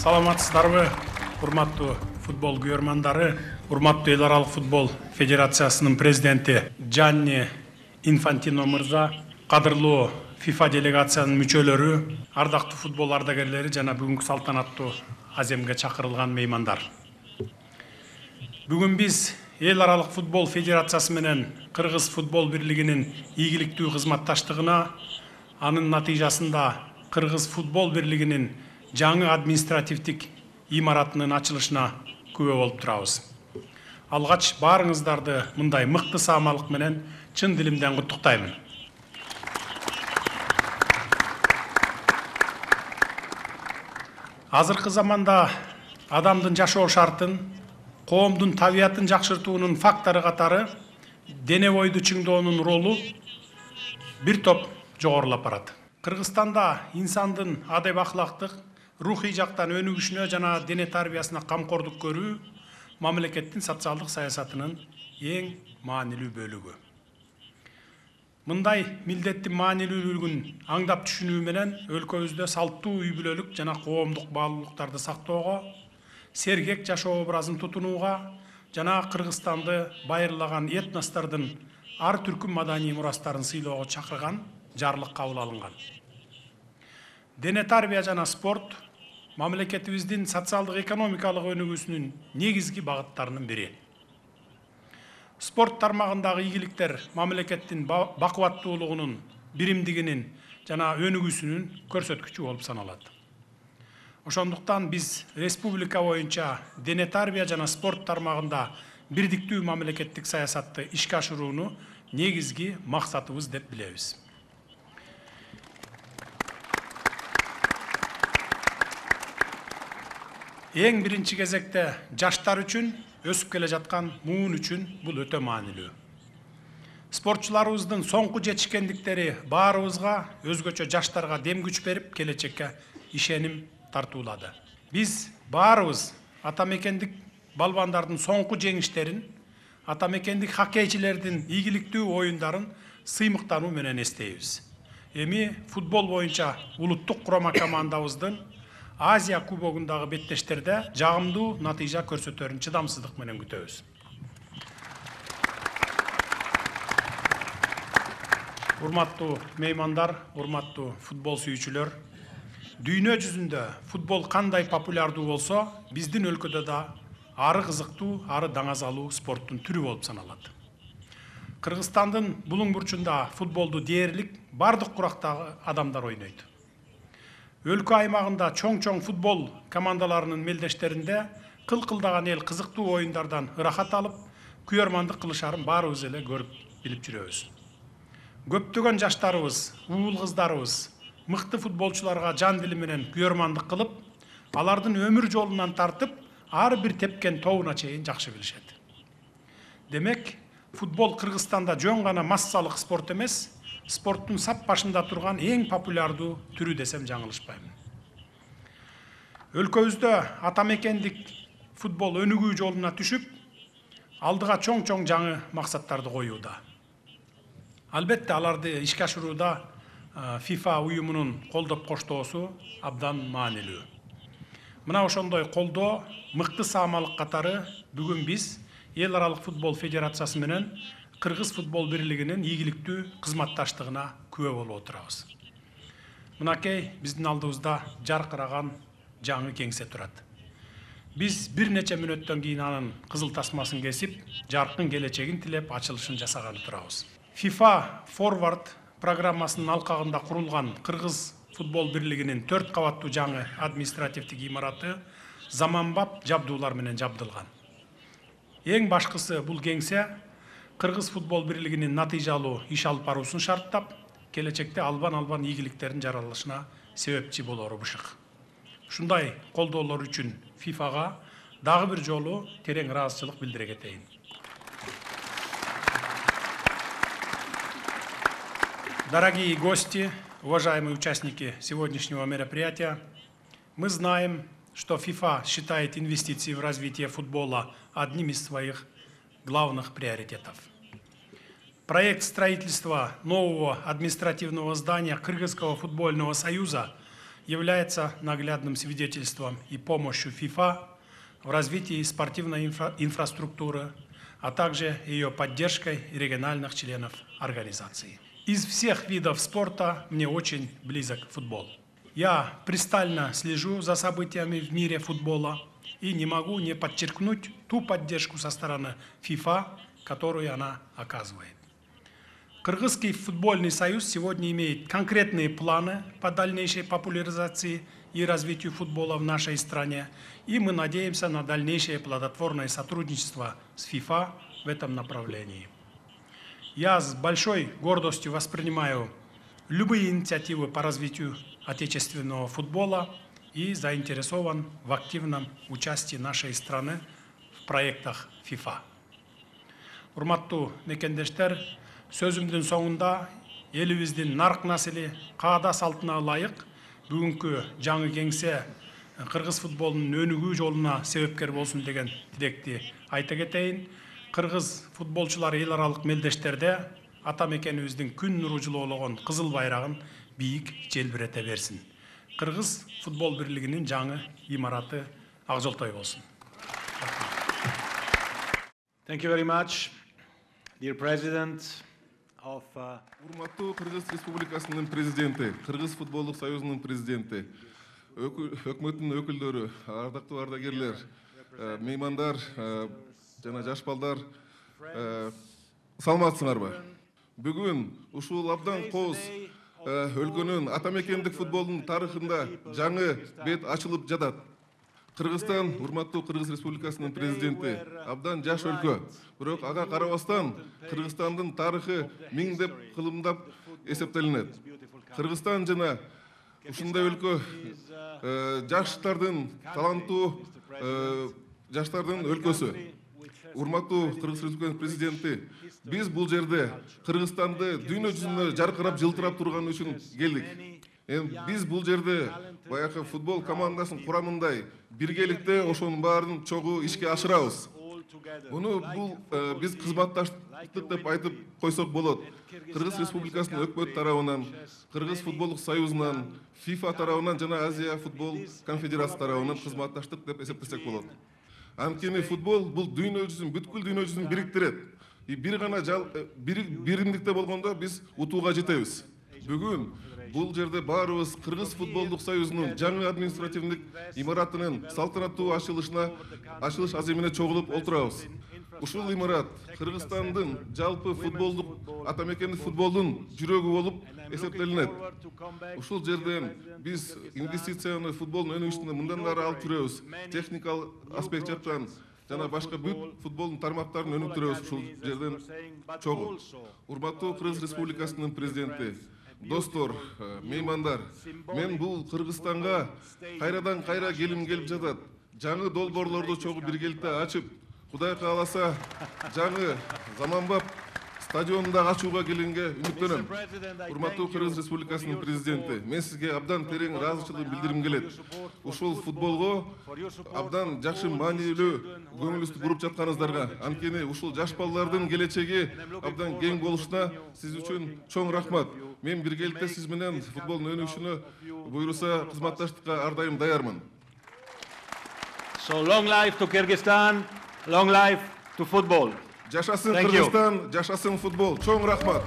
Саламатсыздарбы, урматтуу футбол күйөрмандары, урматтуу эл аралык футбол федерациясынын президенти Джанни Инфантино мырза, кадырлуу FIFA делегациянын мүчөлөрү, ардактуу футбол ардагерлери жана бүгүнкү салтанаттуу аземге чакырылган меймандар. Бүгүн биз эл аралык футбол федерациясы менен Кыргыз футбол бирлигинин ийгиликтүү кызматташтыгына, анын натыйжасында Кыргыз футбол бирлигинин жаңы административдик имаратынын ачылышына күбө болуп турабыз. Алгач баарыңыздарды мындай мыкты саамалык менен чын дилимден куттуктаймын. Азыркы заманда адамдын жашоо шартын, коомдун табиятын жакшыртуунун фактору катары дене бойду чыңдоонун ролу бир топ жогорулап барат. Кыргызстанда инсандын адеп ахлактык, рухий жактан өнүгүшүнө жана дене тарбиясына камкордук көрүү мамлекеттин социалдык саясатынын эң маанилүү бөлүгү. Мындай милдеттин маанилүүлүгүн аңдап түшүнүү менен өлкөбүздө салттуу үй бүлөлүк жана коомдук баалуулуктарды сактоого, сергек жашоо образын тутунууга жана Кыргызстанды байырлаган этностордун ар түркүм маданий мурастарын сыйлоого чакырган жарлык кабыл алынган. Дене тарбия жана спорт мамлекетибиздин социалдык экономикалык өнүгүүсүнүн негизги багыттарынын бири. Спорт тармагындагы ийгиликтер мамлекеттин бакубаттуулугунун, биримдигинин жана өнүгүүсүнүн көрсөткүчү болуп саналат. Ошондуктан биз республика боюнча дене тарбия жана спорт тармагында бирдиктүү мамлекеттик саясатты ишке ашырууну негизги максатыбыз деп билебиз. Эң биринчи кезекте жаштар үчүн, өсүп келе жаткан муун үчүн бул өтө маанилүү. Спортчуларыбыздын соңку жетишкендиктери баарыбызга, өзгөчө жаштарга дем күч берип, келечекке ишеним тартуулады. Биз баарыбыз атамекендик балбандардын соңку жеңиштерин, атамекендик хоккейчилердин ийгиликтүү оюндарын сыймыктануу менен эстейбиз. Эми футбол боюнча улуттук курама командабыздын Азия кубогундагы беттештерде жагымдуу натыйжа көрсөтөрүн чыдамсыздык менен күтөбүз. Урматтуу меймандар, урматтуу футбол сүйүүчүлөр, дүйнө жүзүндө футбол кандай популярдуу болсо, биздин өлкөдө да ары кызыктуу, ары даңазалуу спорттун түрү болуп саналат. Кыргызстандын булуң бурчунда футболду дээрлик бардык курактагы адамдар ойнойт. Өлкө аймагында чоң-чоң футбол командаларынын мелдештеринде кыл-кылдаган эл кызыктуу оюндардан ырахат алып, күйөрмандык кылышарын баарыбыз эле көрүп билип жүрөбүз. Көптөгөн жаштарыбыз, уул кыздарыбыз мыкты футболчуларга жан дили менен күйөрмандык кылып, алардын өмүр жолунан тартып, ар бир тепкен тобуна чейин жакшы билишет. Демек, футбол Кыргызстанда жөн гана массалык спорт эмес, спорттун сап башында турган эң популярдуу түрү десем жаңылышпайм. Өлкөбүздө атамекендик футбол өнүгүү жолуна түшүп, алдыга чоң-чоң жаңы максаттарды коюуда. Албетте аларды ишке ашырууда FIFA уюмунун колдоп коштоосу абдан маанилүү. Мына ошондой колдоо, мыкты саамалык катары бүгүн биз эл аралык футбол федерациясы менен Кыргыз футбол бирлигинин ийгиликтүү кызматташтыгына күбө болуп отурабыз. Мынакей биздин алдыбызда жаркыраган жаңы кеңсе турат. Биз бир нече мүнөттөн кийин анын кызыл тасмасын кесип, жаркын келечегин тилеп, ачылышын жасагалы турабыз. FIFA Forward программасынын алкагында курулган Кыргыз футбол бирлигинин 4 кабаттуу жаңы административдик имараты заманбап жабдуулар менен жабдылган. Эң башкысы бул кеңсе Кыргыз футбол бирлигинин натыйжалуу иш алып баруусун шарттап, келечекте албан ийгиликтердин жаралышына себепчи болору бышык. Ушундай колдоолор үчүн FIFA-га дагы бир жолу терең ыраазычылык билдире кетейин. Дорогие гости, уважаемые участники сегодняшнего мероприятия, мы знаем, что FIFA считает инвестиции в развитие футбола одним из своих главных приоритетов. Проект строительства нового административного здания Кыргызского футбольного союза является наглядным свидетельством и помощью ФИФА в развитии спортивной инфраструктуры, а также ее поддержкой региональных членов организации. Из всех видов спорта мне очень близок футбол. Я пристально слежу за событиями в мире футбола и не могу не подчеркнуть ту поддержку со стороны ФИФА, которую она оказывает. Кыргызский футбольный союз сегодня имеет конкретные планы по дальнейшей популяризации и развитию футбола в нашей стране, и мы надеемся на дальнейшее плодотворное сотрудничество с ФИФА в этом направлении. Я с большой гордостью воспринимаю любые инициативы по развитию отечественного футбола и заинтересован в активном участии нашей страны в проектах ФИФА. Урматтуу мекендештер, сөзүмдүн соңунда элибиздин нарк насили каада салтына ылайык бүгүнкү жаңы кеңсе кыргыз футболунун өнүгүү жолуна себепкер болсун деген тилекти айта кетейин. Кыргыз футболчулар эл аралык мелдештерде ата мекенибиздин күн нуру жылоологон кызыл байрагын бийик желбирете берсин. Кыргыз футбол бирлигинин жаңы имараты ак жолтой болсун. Thank you very much, dear President of Урматтуу Кыргыз Республикасынын президенти, Кыргыз футболдук союзунун президенти, өкмөттүн өкүлдөрү, ардактуу ардагерлер, меймандар жана жаш балдар, саламатсыңарбы? Бүгүн ушул абдан кооз өлкөнүн ата мекендик футболдун тарыхында жаңы бет ачылып жатат. Кыргызстан, урматтуу Кыргыз Республикасынын президенти, абдан жаш өлкө. Бирок ага карабастан Кыргызстандын тарыхы миңдеп кылымдап эсептелинет. Кыргызстан жана ушундай өлкө жаштардын таланттуу жаштардын өлкөсү. Урматтуу Кыргыз Республикасынын президенти, биз бул жерде Кыргызстанды дүйнө жүзүндө жаркырап жылтырап турган үчүн келдик. Биз бул жерде баягы футбол командасын курамындай биргеликте ошонун баарын чогуу ишке ашырабыз. Муну бул биз кызматташтык деп айтып койсок болот. Кыргыз Республикасынын өкмөт тарабынан, Кыргыз футболдук союзунан, ФИФА тарабынан жана Азия футбол конфедерациясы тарабынан кызматташтык деп эсептесек болот. Анткени футбол бул дүйнө жүзүн, бүткүл дүйнө жүзүн бириктирет. Бир гана биримдикте болгондо биз утууга жетебиз. Бүгүн бул жерде баарыбыз Кыргыз футболдук союзунун жаңы административдик имаратынын салтанаттуу ачылыш аземине чогулуп отурабыз. Ушул имарат Кыргызстандын жалпы футболдук ата мекендик футболдун жүрөгү болуп эсептелинет. Ушул жерден биз инвестицияны футболдун өнүгүшүнө мындан ары алып жүрөбүз. Техникалык аспект жактан жана башка бүт футболдун тармактарын өнүктүрөбүз ушул жерден чогуу. Урматтуу Кыргыз Республикасынын президенти, достор, меймандар, мен бул Кыргызстанга кайрадан кайра келим келип жатат. Жаңы долбоорлорду чогуу биргеликте ачып, Кудай кааласа, жаңы заманбап стадионда ачууга келгенге үмүттөнөм. Урматтуу Кыргыз Республикасынын президенти, мен сизге абдан терең ыраазычылык билдиргим келет. Ушул футболго абдан жакшы маанилүү көңүлүңүздү буруп жатканыңыздарга, анткени ушул жаш балдардын келечеги абдан кең болушуна сиз үчүн чоң рахмат. Мен биргеликте сиз менен футболдун өнүгүшүнө буйруса кызматташтыкка ар дайым даярмын. So long life to Kyrgyzstan, long life to football. Жашасын Кыргызстан, жашасын футбол. Чоң рахмат.